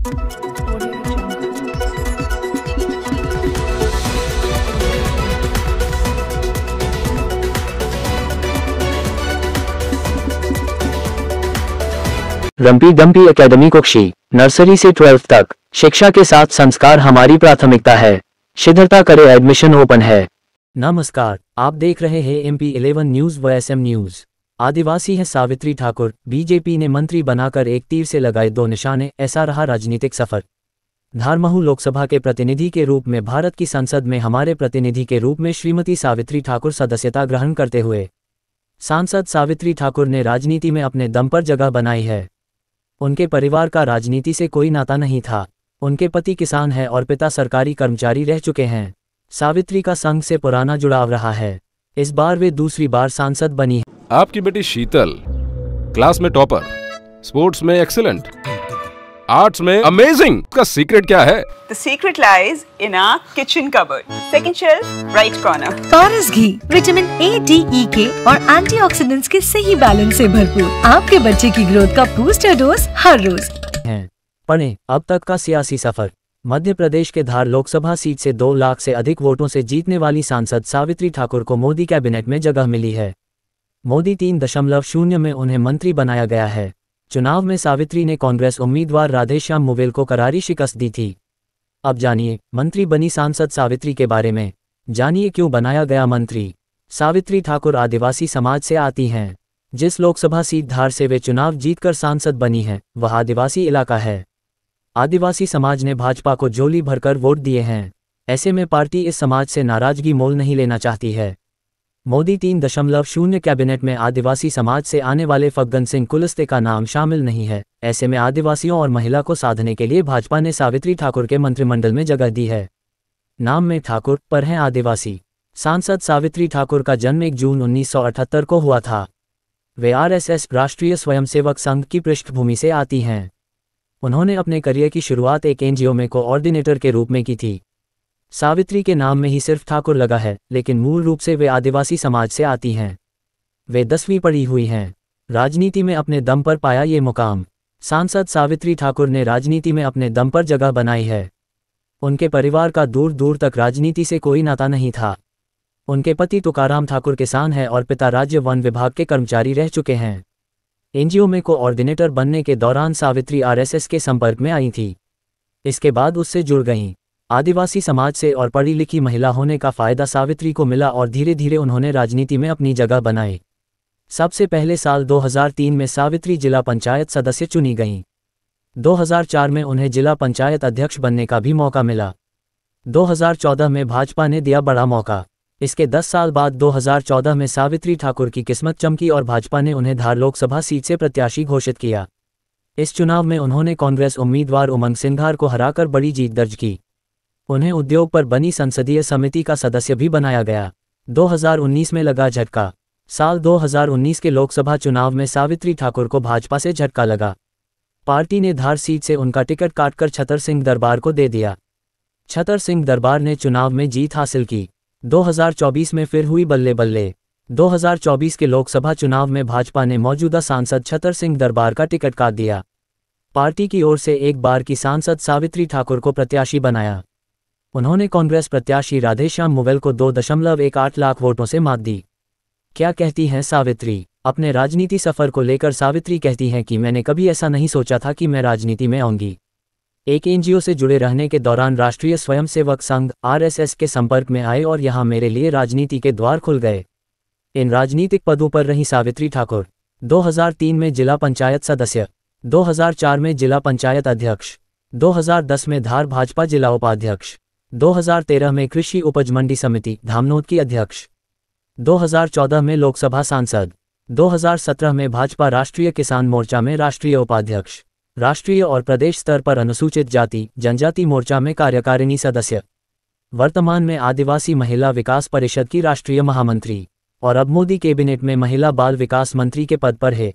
रम्पी dumpy academy Kukshi, nursery से 12th तक शिक्षा के साथ संस्कार हमारी प्राथमिकता है। शीघ्रता करें, एडमिशन ओपन है। नमस्कार, आप देख रहे हैं MP11 न्यूज व SM न्यूज। आदिवासी है सावित्री ठाकुर, बीजेपी ने मंत्री बनाकर एक तीर से लगाए दो निशाने, ऐसा रहा राजनीतिक सफर। धारमहू लोकसभा के प्रतिनिधि के रूप में भारत की संसद में हमारे प्रतिनिधि के रूप में श्रीमती सावित्री ठाकुर सदस्यता ग्रहण करते हुए सांसद सावित्री ठाकुर ने राजनीति में अपने दम पर जगह बनाई है। उनके परिवार का राजनीति से कोई नाता नहीं था। उनके पति किसान हैं और पिता सरकारी कर्मचारी रह चुके हैं। सावित्री का संघ से पुराना जुड़ाव रहा है। इस बार वे दूसरी बार सांसद बनी है। आपकी बेटी शीतल क्लास में टॉपर, स्पोर्ट्स में एक्सीलेंट, आर्ट्स में अमेजिंग। का सीक्रेट क्या है? The secret lies in our kitchen cupboard. Second shelf, right corner. Paras ghee vitamin A, D, E, K और एंटीऑक्सीडेंट्स के सही बैलेंस से भरपूर, आपके बच्चे की ग्रोथ का बूस्टर डोज हर रोज है। पढ़ें अब तक का सियासी सफर। मध्य प्रदेश के धार लोकसभा सीट से 2 लाख से अधिक वोटों से जीतने वाली सांसद सावित्री ठाकुर को मोदी कैबिनेट में जगह मिली है। मोदी 3.0 में उन्हें मंत्री बनाया गया है। चुनाव में सावित्री ने कांग्रेस उम्मीदवार राधेश्याम मुवेल को करारी शिकस्त दी थी। अब जानिए मंत्री बनी सांसद सावित्री के बारे में। जानिए क्यों बनाया गया मंत्री। सावित्री ठाकुर आदिवासी समाज से आती हैं। जिस लोकसभा सीट धार से वे चुनाव जीतकर सांसद बनी हैं, वह आदिवासी इलाका है। आदिवासी समाज ने भाजपा को झोली भरकर वोट दिए हैं। ऐसे में पार्टी इस समाज से नाराजगी मोल नहीं लेना चाहती है। मोदी 3.0 कैबिनेट में आदिवासी समाज से आने वाले फग्गन सिंह कुलस्ते का नाम शामिल नहीं है। ऐसे में आदिवासियों और महिला को साधने के लिए भाजपा ने सावित्री ठाकुर के मंत्रिमंडल में जगह दी है। नाम में ठाकुर पर हैं आदिवासी। सांसद सावित्री ठाकुर का जन्म 1 जून 1978 को हुआ था। वे RSS राष्ट्रीय स्वयंसेवक संघ की पृष्ठभूमि से आती हैं। उन्होंने अपने करियर की शुरुआत एक NGO में कोऑर्डिनेटर के रूप में की थी। सावित्री के नाम में ही सिर्फ ठाकुर लगा है, लेकिन मूल रूप से वे आदिवासी समाज से आती हैं। वे 10वीं पढ़ी हुई हैं। राजनीति में अपने दम पर पाया ये मुकाम। सांसद सावित्री ठाकुर ने राजनीति में अपने दम पर जगह बनाई है। उनके परिवार का दूर दूर तक राजनीति से कोई नाता नहीं था। उनके पति तुकाराम ठाकुर किसान हैं और पिता राज्य वन विभाग के कर्मचारी रह चुके हैं। NGO में कोऑर्डिनेटर बनने के दौरान सावित्री RSS के संपर्क में आई थी। इसके बाद उससे जुड़ गईं। आदिवासी समाज से और पढ़ी लिखी महिला होने का फायदा सावित्री को मिला और धीरे धीरे उन्होंने राजनीति में अपनी जगह बनाई। सबसे पहले साल 2003 में सावित्री जिला पंचायत सदस्य चुनी गईं। 2004 में उन्हें जिला पंचायत अध्यक्ष बनने का भी मौका मिला। 2014 में भाजपा ने दिया बड़ा मौका। इसके 10 साल बाद 2014 में सावित्री ठाकुर की किस्मत चमकी और भाजपा ने उन्हें धार लोकसभा सीट से प्रत्याशी घोषित किया। इस चुनाव में उन्होंने कांग्रेस उम्मीदवार उमंग सिंघार को हराकर बड़ी जीत दर्ज की। उन्हें उद्योग पर बनी संसदीय समिति का सदस्य भी बनाया गया। 2019 में लगा झटका। साल 2019 के लोकसभा चुनाव में सावित्री ठाकुर को भाजपा से झटका लगा। पार्टी ने धार सीट से उनका टिकट काटकर छतर सिंह दरबार को दे दिया। छतर सिंह दरबार ने चुनाव में जीत हासिल की। 2024 में फिर हुई बल्ले बल्ले। 2024 के लोकसभा चुनाव में भाजपा ने मौजूदा सांसद छतर सिंह दरबार का टिकट काट दिया। पार्टी की ओर से एक बार की सांसद सावित्री ठाकुर को प्रत्याशी बनाया। उन्होंने कांग्रेस प्रत्याशी राधेश्याम मुवेल को 2.18 लाख वोटों से मात दी। क्या कहती हैं सावित्री? अपने राजनीति सफर को लेकर सावित्री कहती हैं कि मैंने कभी ऐसा नहीं सोचा था कि मैं राजनीति में आऊंगी। एक NGO से जुड़े रहने के दौरान राष्ट्रीय स्वयंसेवक संघ RSS के संपर्क में आए और यहां मेरे लिए राजनीति के द्वार खुल गए। इन राजनीतिक पदों पर रही सावित्री ठाकुर। 2003 में जिला पंचायत सदस्य, 2004 में जिला पंचायत अध्यक्ष, 2010 में धार भाजपा जिला उपाध्यक्ष, 2013 में कृषि उपज मंडी समिति धामनोद की अध्यक्ष, 2014 में लोकसभा सांसद, 2017 में भाजपा राष्ट्रीय किसान मोर्चा में राष्ट्रीय उपाध्यक्ष, राष्ट्रीय और प्रदेश स्तर पर अनुसूचित जाति जनजाति मोर्चा में कार्यकारिणी सदस्य, वर्तमान में आदिवासी महिला विकास परिषद की राष्ट्रीय महामंत्री और अब मोदी कैबिनेट में महिला बाल विकास मंत्री के पद पर है।